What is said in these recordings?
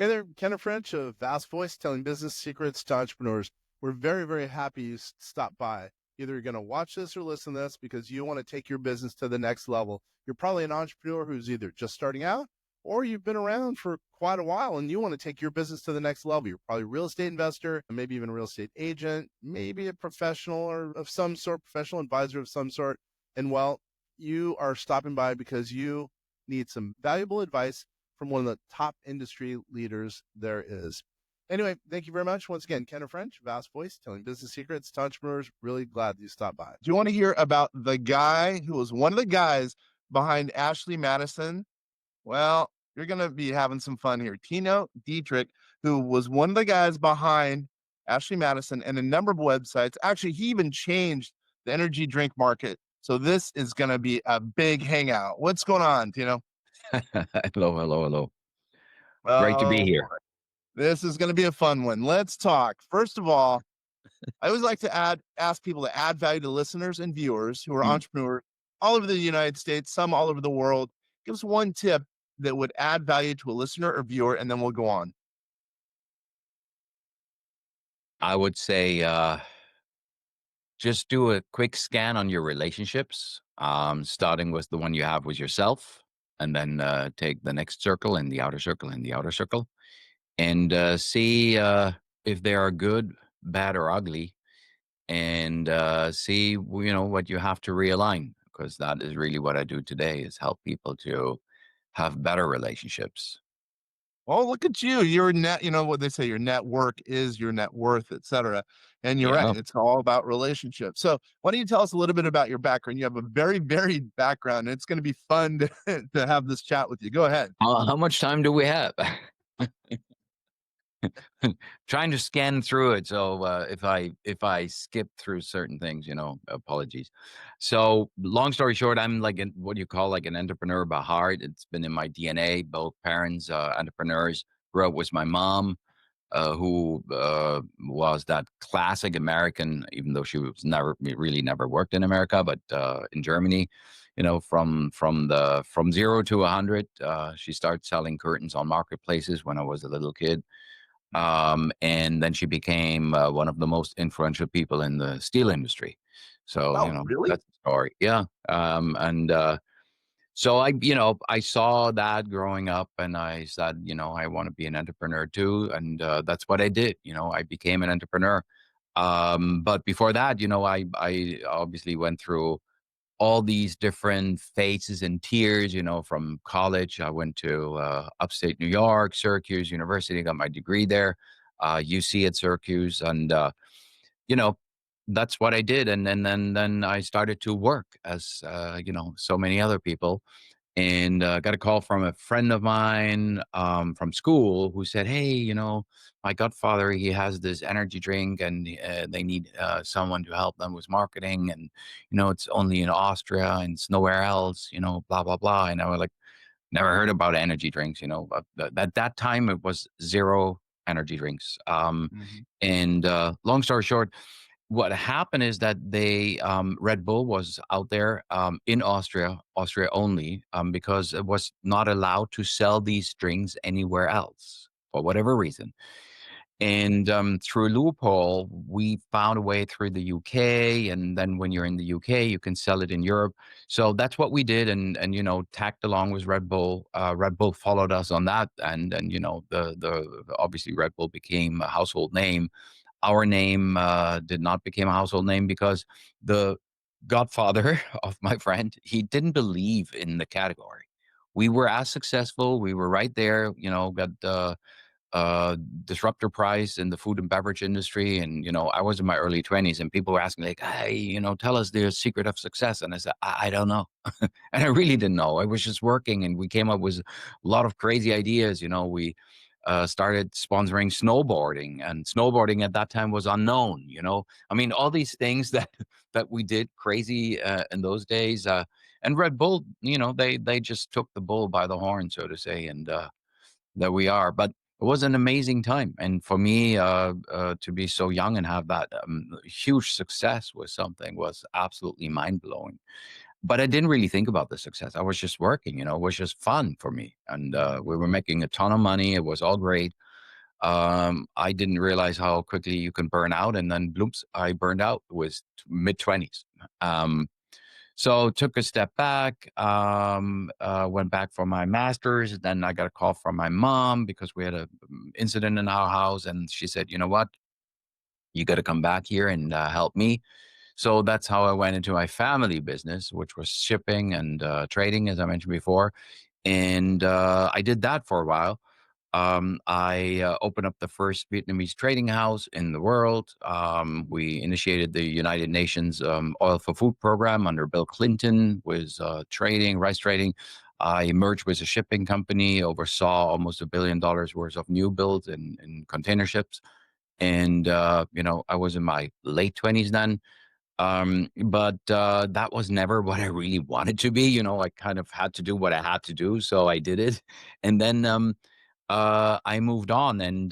Hey there, Ken French of Vast Voice, telling business secrets to entrepreneurs. We're very, very happy you stopped by. Either you're going to watch this or listen to this because you want to take your business to the next level. You're probably an entrepreneur who's either just starting out or you've been around for quite a while and you want to take your business to the next level. You're probably a real estate investor, maybe even a real estate agent, maybe a professional or of some sort, professional advisor of some sort. And well, you are stopping by because you need some valuable advice from one of the top industry leaders there is. Anyway, thank you very much. Once again, Ken French, Vast Voice, telling business secrets to entrepreneurs. Really glad you stopped by. Do you want to hear about the guy who was one of the guys behind Ashley Madison? Well, you're going to be having some fun here. Tino Dietrich, who was one of the guys behind Ashley Madison and a number of websites. Actually, he even changed the energy drink market. So this is going to be a big hangout. What's going on, Tino? Hello. Great to be Oh, here. this is going to be a fun one. Let's talk. First of all, I always like to ask people to add value to listeners and viewers who are Mm. entrepreneurs all over the United States, some all over the world. Give us one tip that would add value to a listener or viewer, and then we'll go on. I would say just do a quick scan on your relationships, starting with the one you have with yourself, and then take the next circle and the outer circle and the outer circle, and see if they are good, bad, or ugly, and see what you have to realign, because that is really what I do today, is help people to have better relationships. Oh, look at you. Your net, you know what they say, your network is your net worth, et cetera. And you're Yeah. right. It's all about relationships. So why don't you tell us a little bit about your background? You have a very varied background. And it's going to be fun to have this chat with you. Go ahead. How much time do we have? Trying to scan through it. So if I skip through certain things, apologies. So long story short, I'm like what you call like an entrepreneur by heart. It's been in my DNA. Both parents, entrepreneurs. Grew up with my mom, who was that classic American, even though she was never worked in America, but in Germany. From 0 to 100, she started selling curtains on marketplaces when I was a little kid. And then she became one of the most influential people in the steel industry. So, Oh, really? that's the story. Yeah. And so I saw that growing up, and I said, I want to be an entrepreneur too. And that's what I did. I became an entrepreneur. But before that, I obviously went through all these different phases and tiers, from college. I went to upstate New York, Syracuse University, got my degree there, UC at Syracuse. And, you know, that's what I did. And then I started to work as, so many other people. And got a call from a friend of mine from school who said, "Hey, my godfather, he has this energy drink, and they need someone to help them with marketing. And it's only in Austria and it's nowhere else. Blah blah blah." And I was like, never heard about energy drinks. But at that time it was zero energy drinks. Mhm. And long story short, what happened is that they Red Bull was out there in Austria only, because it was not allowed to sell these drinks anywhere else for whatever reason. And through a loophole, we found a way through the UK, and then when you're in the UK, you can sell it in Europe. So that's what we did, and tagged along with Red Bull. Red Bull followed us on that, and the obviously Red Bull became a household name. Our name did not become a household name because the godfather of my friend, he didn't believe in the category. We were as successful. We were right there, got disruptor prize in the food and beverage industry. And, I was in my early 20s, and people were asking like, "Hey, tell us the secret of success." And I said, I don't know. And I really didn't know. I was just working, and we came up with a lot of crazy ideas. We started sponsoring snowboarding, and snowboarding at that time was unknown. I mean, all these things that we did crazy in those days. And Red Bull, they just took the bull by the horn, so to say, and there we are. But it was an amazing time, and for me, to be so young and have that huge success with something was absolutely mind blowing. but I didn't really think about the success. I was just working, it was just fun for me. And we were making a ton of money. It was all great. I didn't realize how quickly you can burn out. And then bloops, I burned out. It was mid 20s. So took a step back, went back for my master's. Then I got a call from my mom because we had a incident in our house. And she said, you know what? You got to come back here and help me. So that's how I went into my family business, which was shipping and trading, as I mentioned before. And I did that for a while. I opened up the first Vietnamese trading house in the world. We initiated the United Nations Oil for Food program under Bill Clinton, was trading, rice trading. I merged with a shipping company, oversaw almost $1 billion worth of new builds in container ships. And, I was in my late 20s then. But that was never what I really wanted to be. I kind of had to do what I had to do. So I did it. And then I moved on and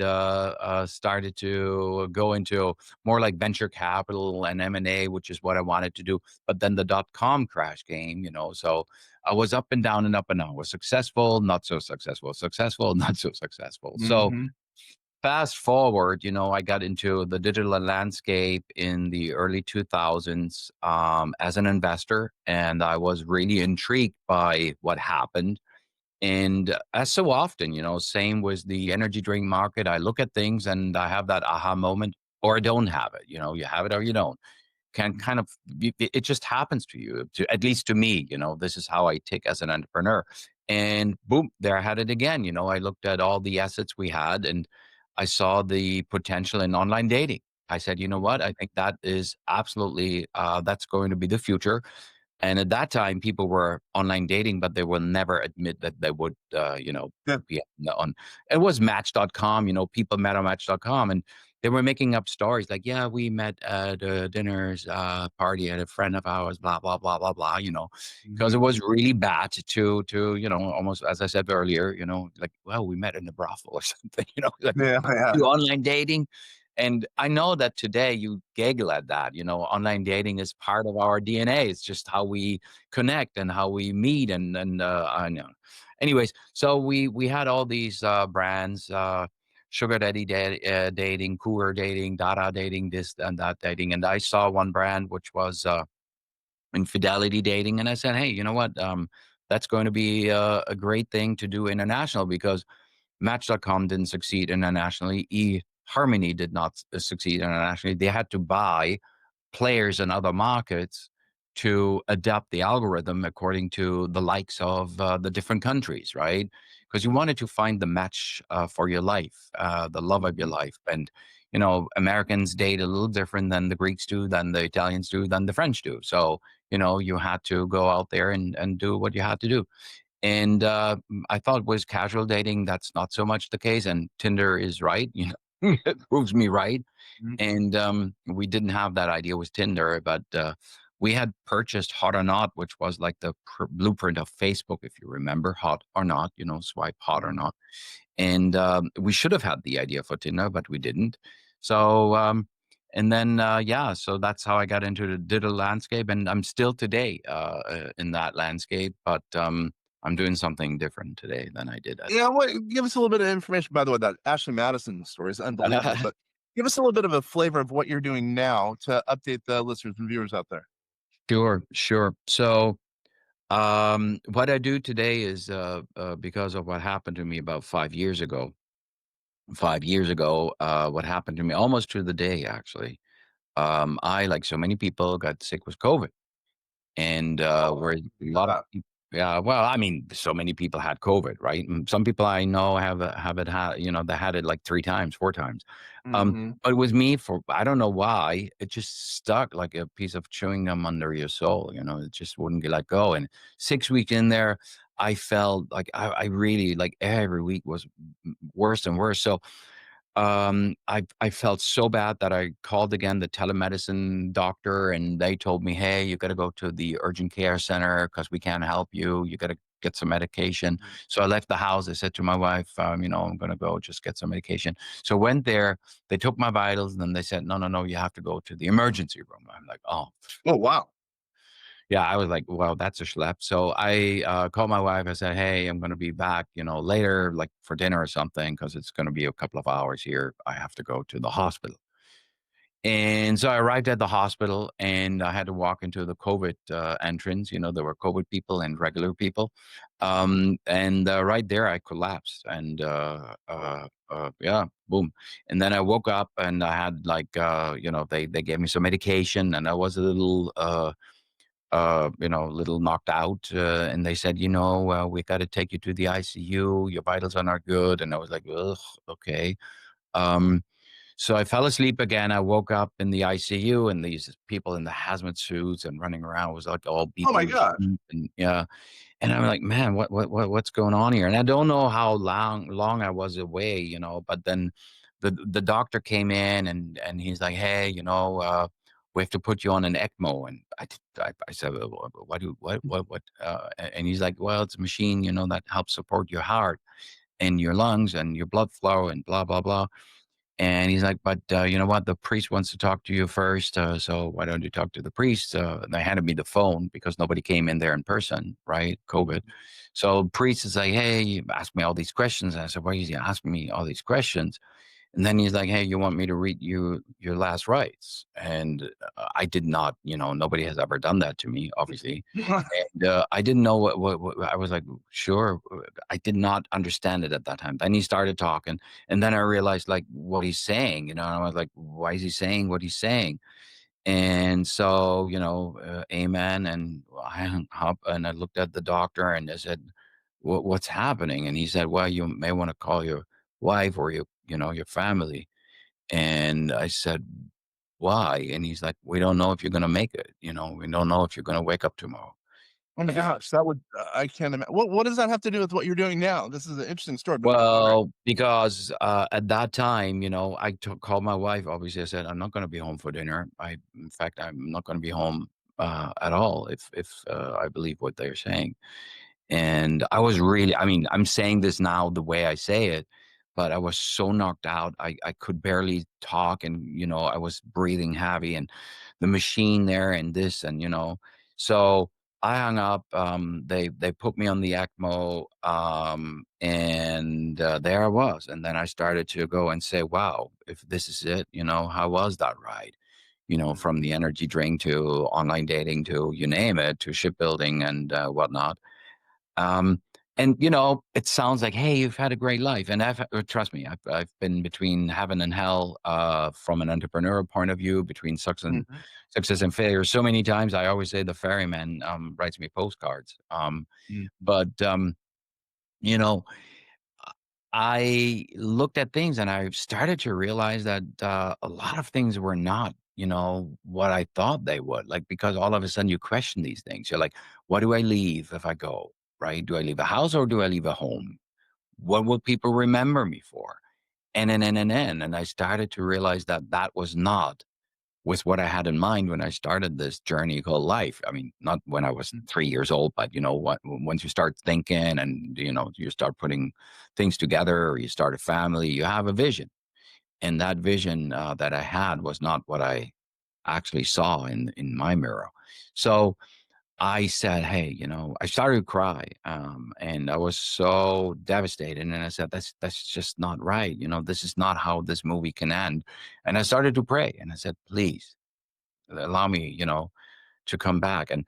started to go into more like venture capital and M&A, which is what I wanted to do. But then the dot-com crash came, so I was up and down and up and down. Was successful, not so successful, successful, not so successful. So Mm-hmm. fast forward, I got into the digital landscape in the early 2000s as an investor, and I was really intrigued by what happened. And as so often, same was the energy drink market. I look at things and I have that aha moment, or I don't have it. You have it or you don't. Can kind of it just happens to you. At least to me, this is how I take as an entrepreneur. And boom, there I had it again. I looked at all the assets we had, and I saw the potential in online dating. I said, you know what? I think that is absolutely that's going to be the future. And at that time, people were online dating, but they will never admit that they would, Yeah. be on. It was Match.com, people met on Match.com, and they were making up stories like, yeah, we met at a dinner's party at a friend of ours, blah, blah, blah, blah, blah, because it Mm-hmm. was really bad to, almost as I said earlier, like, well, we met in the brothel or something, like Yeah, do yeah. online dating. And I know that today you giggle at that, online dating is part of our DNA. It's just how we connect and how we meet and I know. Anyways, so we had all these brands, sugar daddy dating, cougar dating, dada dating, this and that dating. And I saw one brand which was infidelity dating, and I said, hey, you know what? That's going to be a great thing to do international because Match.com didn't succeed internationally. eHarmony did not succeed internationally. They had to buy players in other markets to adapt the algorithm according to the likes of the different countries, right? Because you wanted to find the match for your life, the love of your Mm-hmm. life. And, Americans date a little different than the Greeks do, than the Italians do, than the French do. So, you had to go out there and do what you had to do. And I thought was casual dating. That's not so much the case. And Tinder is right. It proves me right. And we didn't have that idea with Tinder, but we had purchased Hot or Not, which was like the blueprint of Facebook, if you remember, Hot or Not, swipe hot or Mm-hmm. not. And we should have had the idea for Tinder, but we didn't. So, and then, yeah, so that's how I got into the digital landscape. And I'm still today in that landscape, but I'm doing something different today than I did at. Yeah, give us a little bit of information. By the way, that Ashley Madison story is unbelievable, but give us a little bit of a flavor of what you're doing now to update the listeners and viewers out there. Sure, sure. So, what I do today is because of what happened to me about 5 years ago. 5 years ago, what happened to me almost to the day, actually. I, like so many people, got sick with COVID. And Oh, where a about lot of that. yeah, well, I mean, so many people had COVID, right? Some people I know have it had, they had it like 3 times, 4 times. Mhm. But with me, for I don't know why, it just stuck like a piece of chewing gum under your soul, it just wouldn't get let go. And 6 weeks in there, I felt like I really like every week was worse and worse. So I felt so bad that I called again the telemedicine doctor, and they told me, "Hey, you got to go to the urgent care center because we can't help you. You got to get some medication." Mhm. So I left the house. I said to my wife, I'm going to go just get some medication. So went there. They took my vitals, and then they said, "No, no, no, you have to go to the emergency room." I'm like, "Oh." Oh, wow. Yeah, I was like, "Wow, that's a schlep." So I, called my wife. I said, "Hey, I'm gonna be back, later, like, for dinner or something, because it's gonna be a couple of hours here. I have to go to the hospital." And so I arrived at the hospital, and I had to walk into the COVID, entrance. There were COVID people and regular people. And, right there, I collapsed, and, yeah, boom. And then I woke up, and I had, like, they gave me some medication, and I was a little, little knocked out, and they said, "We gotta take you to the ICU. Your vitals are not good." And I was like, "Ugh, okay." Um, so I fell asleep again. I woke up in the ICU, and these people in the hazmat suits and running around was like all Oh beeping my the gosh. sheet, and yeah. And I'm like, "Man, what's going on here?" And I don't know how long I was away, but then the doctor came in, and he's like, "Hey, we have to put you on an ECMO." And I said, "What do what?" And he's like, "Well, it's a machine, that helps support your heart and your lungs and your blood flow and blah blah blah." And he's like, "But, you know what? The priest wants to talk to you first, so why don't you talk to the priest?" And they handed me the phone because nobody came in there in person, right? COVID. So priest is like, "Hey, you asked me all these questions." And I said, "Why is he asking me all these questions?" And then he's like, "Hey, you want me to read you your last rites?" And I did not, nobody has ever done that to me, obviously. And I didn't know what I was like, sure. I did not understand it at that time. Then he started talking, and then I realized like what he's saying, and I was like, why is he saying what he's saying? And so, amen. And I hung up, and I looked at the doctor, and I said, what's happening? And he said, well, you may want to call your wife or your family. And I said, why? And he's like, we don't know if you're going to make it. We don't know if you're going to wake up tomorrow. Oh my gosh, that would I can't imagine. What does that have to do with what you're doing now? This is an interesting story, but go ahead. Well, because, at that time, called my wife. Obviously, I said, "I'm not gonna be home for dinner. In fact, I'm not gonna be home, at all if I believe what they're saying." And I mean, I'm saying this now the way I say it, but I was so knocked out. I could barely talk, and, I was breathing heavy, and the machine there and this, and, so I hung up. They put me on the ECMO, and, there I was. And then I started to go and say, wow, if this is it, how was that ride? From the energy drink to online dating to you name it, to shipbuilding and, whatnot. Um, and it sounds like, hey, you've had a great life, and trust me, I've been between heaven and hell, from an entrepreneurial point of view, between Mhm, success and failure. So many times, I always say the ferryman, writes me postcards. mhm, But you know, I looked at things, and I started to realize that, a lot of things were not, what I thought they would. Like, because all of a sudden you question these things. You're like, what do I leave if I go? Right? Do I leave a house or do I leave a home? What will people remember me for? And I started to realize that that was not with what I had in mind when I started this journey called life. I mean, not when I was mhm, 3 years old, but once you start thinking, and you start putting things together, or you start a family, you have a vision. And that vision, that I had was not what I actually saw in my mirror. So I said, "Hey," I started to cry, and I was so devastated. And I said, "That's just not right. This is not how this movie can end." And I started to pray, and I said, "Please allow me, to come back." And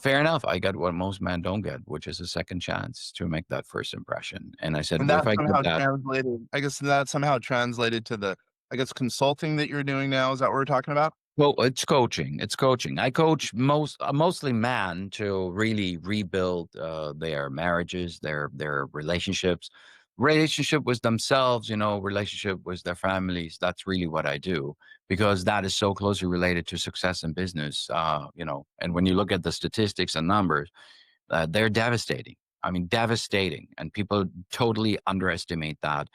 fair enough. I got what most men don't get, which is a second chance to make that first impression. And I said, and "What if that I get somehow that?" translated I guess that somehow translated to the, I guess, consulting that you're doing now, is that what we're talking about? Well, it's coaching. It's coaching. I coach mostly men to really rebuild, their marriages, their relationships, relationship with themselves. Relationship with their families. That's really what I do, because that is so closely related to success in business. And when you look at the statistics and numbers, they're devastating. I mean, devastating, and people totally underestimate that.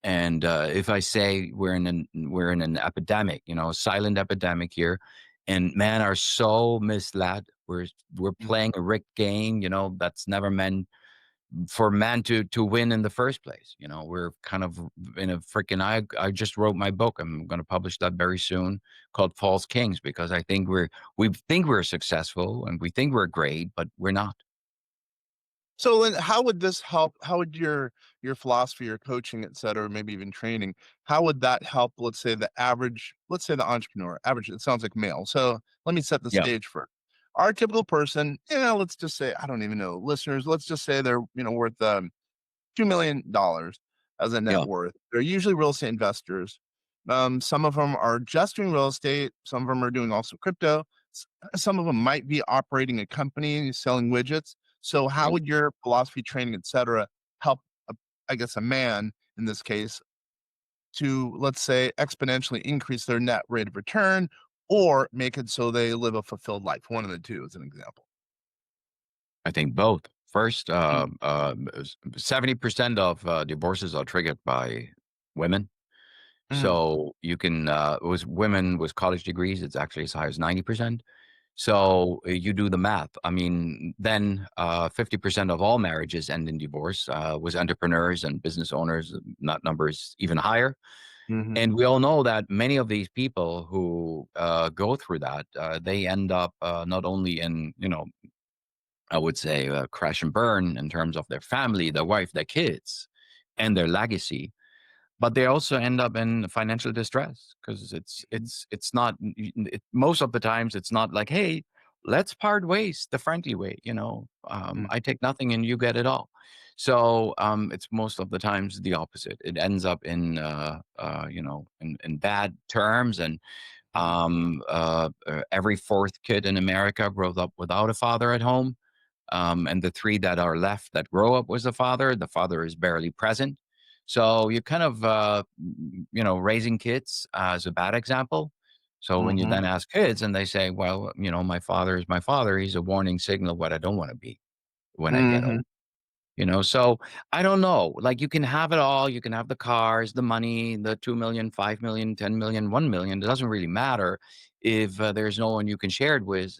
And if I say we're in an epidemic, silent epidemic here, and men are so misled. We're Mhm, playing a rigged game, that's never meant for man to win in the first place. We're kind of in a freaking. I just wrote my book. I'm going to publish that very soon, called False Kings, because I think we think we're successful and we think we're great, but we're not. So then how would this help? How would your philosophy, your coaching, et cetera, maybe even training, how would that help, let's say the entrepreneur, average, it sounds like male. So let me set the Yeah, stage for our typical person, let's just say, I don't even know, listeners, let's just say they're, worth $2 million as a net yeah. worth. They're usually real estate investors. Some of them are just doing real estate. Some of them are doing also crypto. Some of them might be operating a company selling widgets. So, how Yeah. would your philosophy, training, et cetera, help, a, I guess, a man in this case to, let's say, exponentially increase their net rate of return or make it so they live a fulfilled life? One of the two, as an example. I think both. First, Mm, 70% of divorces are triggered by women. mm, So you can, with women with college degrees, it's actually as high as 90%. So you do the math. I mean, then 50% of all marriages end in divorce, with entrepreneurs and business owners. That number is even higher. mhm, And we all know that many of these people who go through that, they end up not only in, I would say, crash and burn in terms of their family, their wife, their kids, and their legacy, but they also end up in financial distress because it's not most of the times it's not like, hey, let's part ways the friendly way. mm, I take nothing and you get it all. So it's most of the times the opposite. It ends up in in bad terms, and every fourth kid in America grows up without a father at home. And the three that are left that grow up with the father is barely present. So you kind of, raising kids as a bad example. So when you mhm, then ask kids and they say, well, my father is my father, he's a warning signal what I don't want to be when I get mhm, old. So I don't know. Like, you can have it all. You can have the cars, the money, the 2 million, 5 million, 10 million, 1 million. It doesn't really matter if there's no one you can share it with.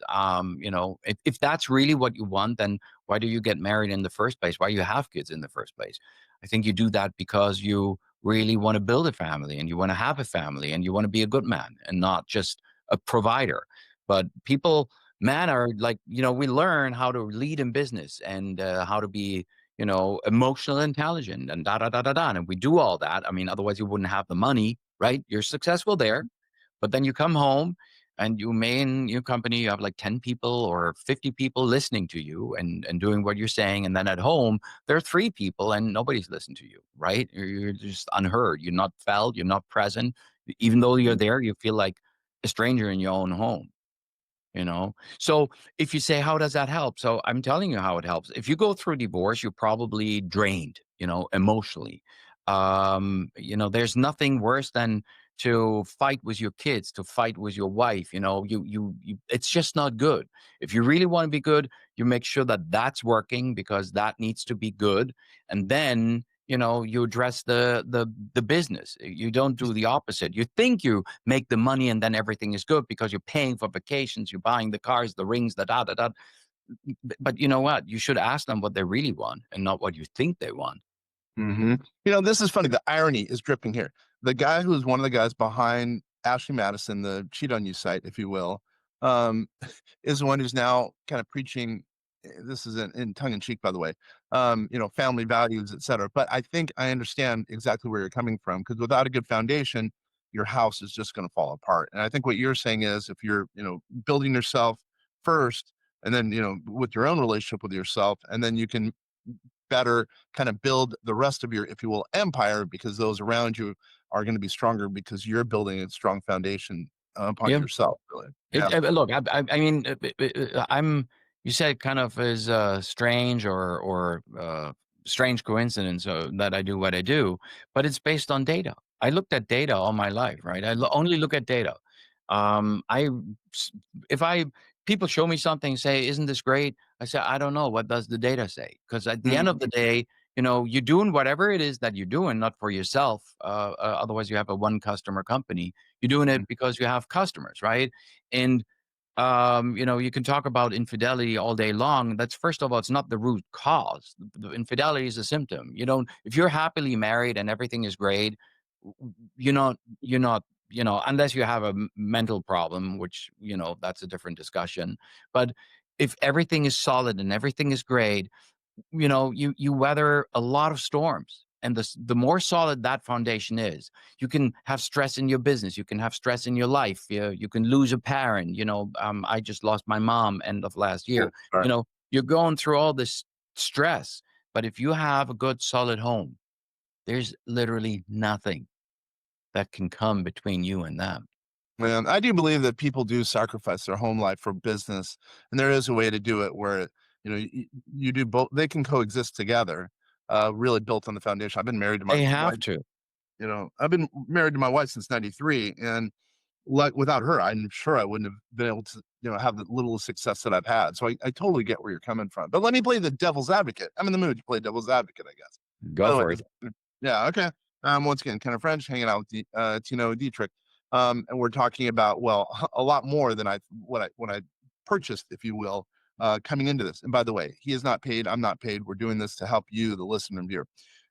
If that's really what you want, then why do you get married in the first place? Why you have kids in the first place? I think you do that because you really want to build a family and you want to have a family and you want to be a good man and not just a provider. But people, man, are like, we learn how to lead in business and how to be, emotional intelligent and da da da da da. And we do all that. I mean, otherwise you wouldn't have the money, right? You're successful there, but then you come home and you may in your company you have like 10 people or 50 people listening to you and doing what you're saying. And then at home, there are three people and nobody's listening to you, right? You're just unheard. You're not felt. You're not present. Even though you're there, you feel like a stranger in your own home. So if you say, how does that help? So I'm telling you how it helps. If you go through divorce, you're probably drained, emotionally. There's nothing worse than to fight with your kids, to fight with your wife. It's just not good. If you really want to be good, you make sure that that's working, because that needs to be good. And then, you address the business. You don't do the opposite. You think you make the money and then everything is good because you're paying for vacations, you're buying the cars, the rings, the da da da. But you know what? You should ask them what they really want and not what you think they want. mhm. This is funny. The irony is dripping here. The guy who is one of the guys behind Ashley Madison, the cheat on you site, if you will, um, is the one who's now kind of preaching. This is in tongue in cheek, by the way. Family values, et cetera. But I think I understand exactly where you're coming from, because without a good foundation, your house is just going to fall apart. And I think what you're saying is, if you're, building yourself first, and then, with your own relationship with yourself, and then you can better kind of build the rest of your, if you will, empire, because those around you are going to be stronger because you're building a strong foundation upon Yeah. yourself, really. Yeah. Look, I mean, I'm. You said kind of is strange or strange coincidence that I do what I do, but it's based on data. I looked at data all my life, right? Only look at data. I if I people show me something, say, "Isn't this great?" I say, "I don't know. What does the data say?" Because at the end of Mhm. the day, you're doing whatever it is that you're doing, not for yourself. Otherwise, you have a one customer company. You're doing it because you have customers, right? And You can talk about infidelity all day long. That's, first of all, it's not the root cause. The infidelity is a symptom. You don't, if you're happily married and everything is great, you're not, unless you have a mental problem, which, that's a different discussion. But if everything is solid and everything is great, you weather a lot of storms, and the more solid that foundation is, you can have stress in your business, you can have stress in your life, you can lose a parent. I just lost my mom end of last Oh, year. sorry. You're going through all this stress, but if you have a good solid home, there's literally nothing that can come between you and them. Man, I do believe that people do sacrifice their home life for business, and there is a way to do it where, you do both. They can coexist together, really built on the foundation. I've been married to my They have wife, to. I've been married to my wife since '93, and like without her, I'm sure I wouldn't have been able to, have the little success that I've had. So I totally get where you're coming from. But let me play the devil's advocate. I'm in the mood to play devil's advocate, I guess. By Go the way, for it. yeah, okay. Once again, kind of French, hanging out with Tino Dietrich, and we're talking about, well, a lot more than what I purchased, if you will, coming into this. And by the way, he is not paid. I'm not paid. We're doing this to help you, the listener and viewer.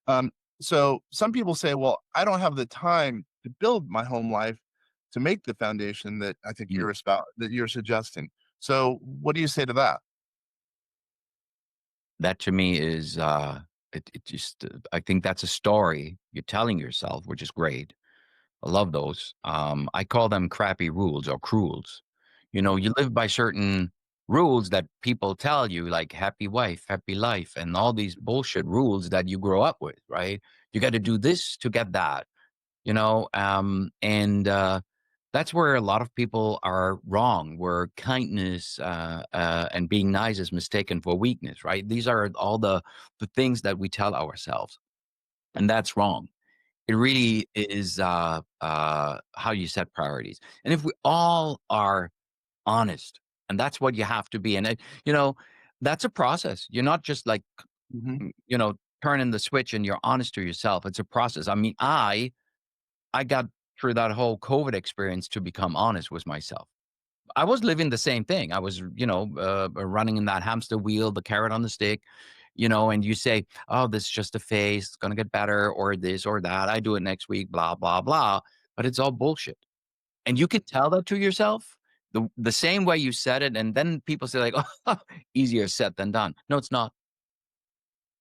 Um, so some people say, well, I don't have the time to build my home life to make the foundation that I think Mm. that you're suggesting. So what do you say to that? That to me is, it just, I think that's a story you're telling yourself, which is great. I love those. I call them crappy rules or cruels. You live by certain rules that people tell you, like happy wife, happy life, and all these bullshit rules that you grow up with, right? You got to do this to get that, and that's where a lot of people are wrong, where kindness, and being nice is mistaken for weakness, right? These are all the things that we tell ourselves, and that's wrong. It really is, how you set priorities. And if we all are honest, and that's what you have to be, and that's a process. You're not just like, Hmm. turning the switch and you're honest to yourself. It's a process. I mean, I got through that whole COVID experience to become honest with myself. I was living the same thing. I was, running in that hamster wheel, the carrot on the stick, and you say, oh, this is just a phase. It's going to get better, or this or that. I do it next week, blah, blah, blah. But it's all bullshit. And you can tell that to yourself the same way you said it. And then people say, like, oh, easier said than done. No, it's not.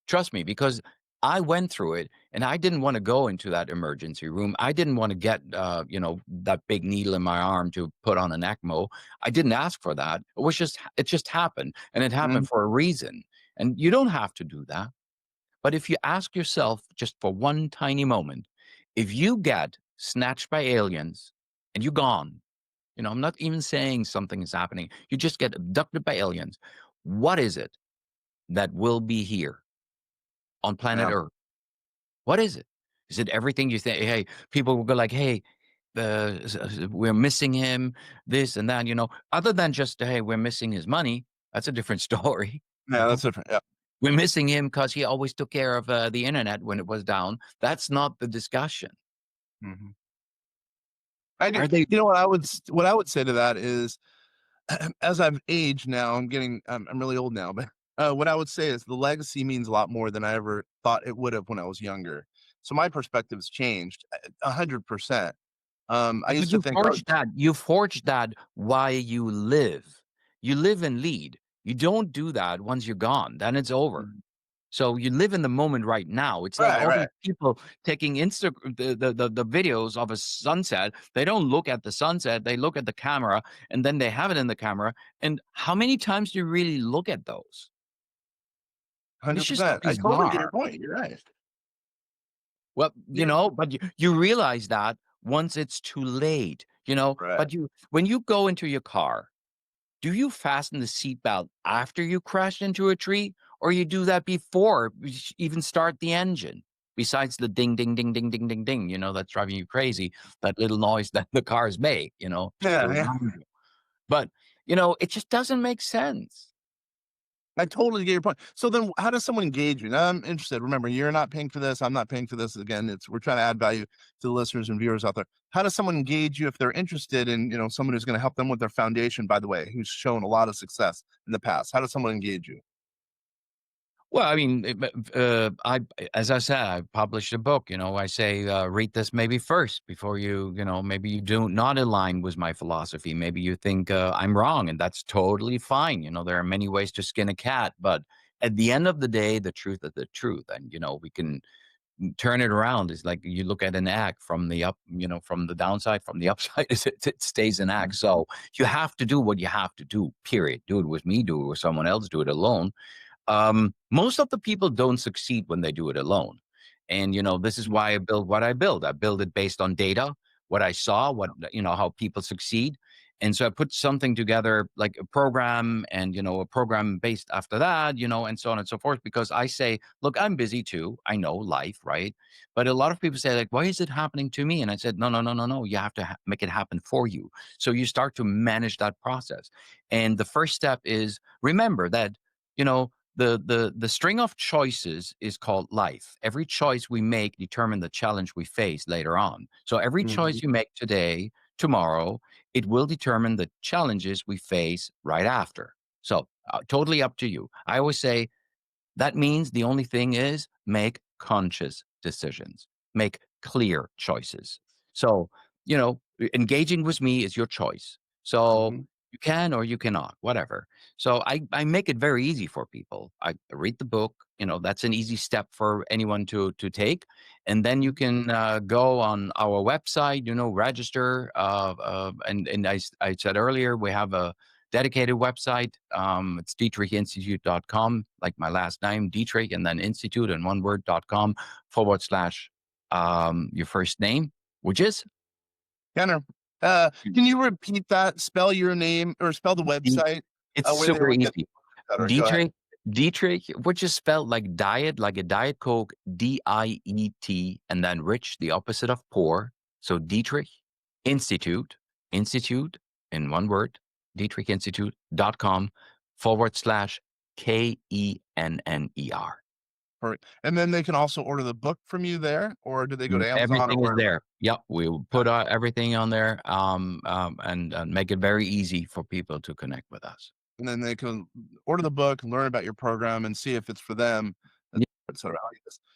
Trust me, because I went through it and I didn't want to go into that emergency room. I didn't want to get, that big needle in my arm to put on an ECMO. I didn't ask for that. It just happened, and it happened for a reason. And you don't have to do that. But if you ask yourself just for one tiny moment, if you get snatched by aliens and you're gone, I'm not even saying something is happening. You just get abducted by aliens. What is it that will be here on planet Yeah. Earth? What is it? Is it everything you think? Hey, people will go like, "Hey, we're missing him, this and that." Other than just, "Hey, we're missing his money." That's a different story. Yeah, that's different. Yeah. We're missing him because he always took care of the internet when it was down. That's not the discussion. Hmm. I do. Are they? You know what I would say to that is, as I've aged now, I'm really old now, but what I would say is the legacy means a lot more than I ever thought it would have when I was younger. So my perspective's changed 100%. I But used to you think, oh, forged that. You forged that while you live. You live and lead. You don't do that once you're gone. Then it's over. mhm, So you live in the moment right now. It's like right, all these right, people taking the videos of a sunset. They don't look at the sunset. They look at the camera, and then they have it in the camera. And how many times do you really look at those? It's just 100%. I totally get your bizarre. point. You're right. Well, Yeah, but you realize that once it's too late, right. but when you go into your car, do you fasten the seatbelt after you crash into a tree, or you do that before you even start the engine? Besides the ding, ding, ding, ding, ding, ding, ding, that's driving you crazy. That little noise that the cars make, to Yeah, yeah. remind you. But, it just doesn't make sense. I totally get your point. So then how does someone engage you? Now I'm interested. Remember, you're not paying for this. I'm not paying for this. Again, we're trying to add value to the listeners and viewers out there. How does someone engage you if they're interested in, someone who's going to help them with their foundation, by the way, who's shown a lot of success in the past? How does someone engage you? Well, I mean, as I said, I published a book. I say read this maybe first before maybe you do not align with my philosophy. Maybe you think I'm wrong, and that's totally fine. There are many ways to skin a cat, but at the end of the day, the truth is the truth, and we can turn it around. It's like you look at an act from the up, from the downside, from the upside, it stays an act. So you have to do what you have to do. Period. Do it with me. Do it with someone else. Do it alone. Most of the people don't succeed when they do it alone. And, this is why I build what I build. I build it based on data, what I saw, how people succeed. And so I put something together like a program and, a program based after that, and so on and so forth, because I say, look, I'm busy too. I know life, right? But a lot of people say like, why is it happening to me? And I said, no, no, no, no, no. You have to make it happen for you. So you start to manage that process. And the first step is remember that, you know, the string of choices is called life. Every choice we make determine the challenge we face later on. So every Mhm. choice you make today, tomorrow, it will determine the challenges we face right after. So totally up to you. I always say that means the only thing is make conscious decisions, make clear choices. So, engaging with me is your choice. So Mhm. you can or you cannot, whatever. So I make it very easy for people. I read the book, that's an easy step for anyone to take. And then you can go on our website, register. And I said earlier, we have a dedicated website. It's dietrichinstitute.com, like my last name, Dietrich, and then institute in one word.com/, your first name, which is Kenner, can you repeat that? Spell your name or spell the D. website, It's where they super would get easy. better. Go ahead. Dietrich, which is spelled like diet, like a Diet Coke, Diet, and then rich, the opposite of poor. So Dietrich Institute, institute in one word, dietrichinstitute.com/KENNER. Perfect. And then they can also order the book from you there, or do they go to Amazon or Everything is wherever? there. Yep, we will put everything on there, and make it very easy for people to connect with us. And then they can order the book, learn about your program, and see if it's for them, et et cetera.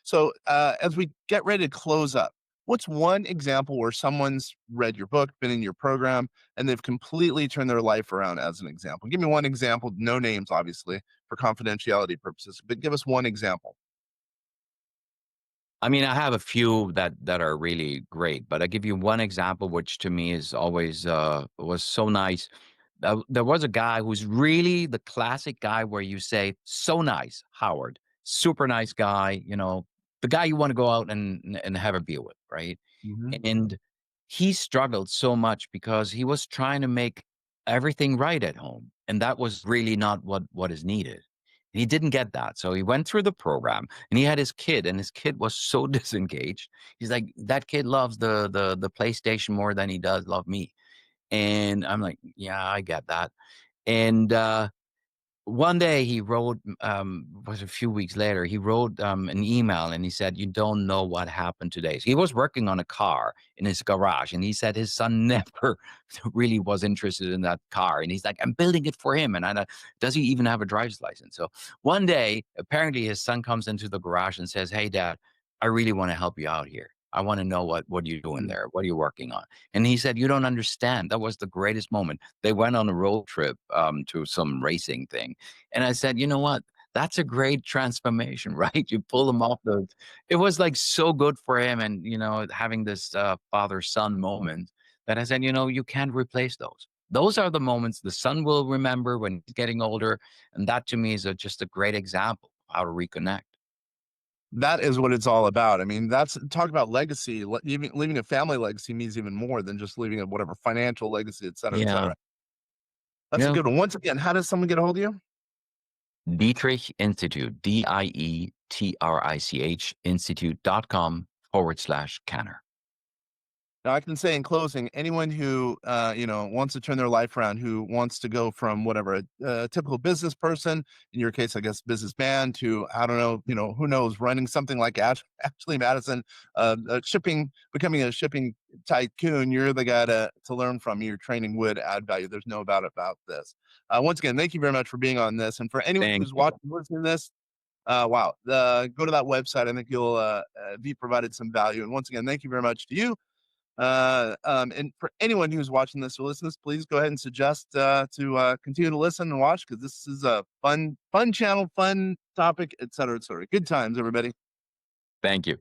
So, as we get ready to close up, what's one example where someone's read your book, been in your program, and they've completely turned their life around as an example? Give me one example, no names, obviously, for confidentiality purposes, but give us one example. I mean, I have a few that are really great, but I give you one example, which to me is always was so nice. There was a guy who's really the classic guy where you say, "So nice, Howard, super nice guy." The guy you want to go out and have a beer with, right? Mhm. And he struggled so much because he was trying to make everything right at home, and that was really not what is needed. He didn't get that. So he went through the program and he had his kid, and his kid was so disengaged. He's like, that kid loves the PlayStation more than he does love me. And I'm like, yeah, I get that. And one day he wrote, was a few weeks later, he wrote an email and he said, "You don't know what happened today." So he was working on a car in his garage, and he said his son never really was interested in that car. And he's like, "I'm building it for him." And I know, does he even have a driver's license? So one day, apparently his son comes into the garage and says, "Hey, Dad, I really want to help you out here. I want to know what you're doing Mm. there. What are you working on?" And he said, "You don't understand. That was the greatest moment." They went on a road trip to some racing thing. And I said, "You know what? That's a great transformation, right? You pull him off the." It was like so good for him, and having this father son moment that I said, you can't replace those. Those are the moments the son will remember when he's getting older, and that to me is just a great example of how to reconnect. That is what it's all about. I mean, that's talk about legacy. Leaving a family legacy means even more than just leaving a whatever financial legacy, et cetera, et Yeah, cetera. That's a yeah. good one. Once again, how does someone get a hold of you? Dietrich Institute, Dietrich Institute.com/Canner. Now, I can say in closing, anyone who wants to turn their life around, who wants to go from whatever a typical business person, in your case, I guess businessman, to I don't know, who knows, running something like Ashley Madison, becoming a shipping tycoon, you're the guy to learn from. Your training would add value. There's no doubt about this. Once again, thank you very much for being on this, and for anyone Thank who's you. watching, listening to this. Wow, go to that website. I think you'll be provided some value. And once again, thank you very much to you. And for anyone who's watching this or listening to this, please go ahead and suggest to continue to listen and watch, because this is a fun channel, fun topic, et cetera, et cetera. Good times, everybody. Thank you.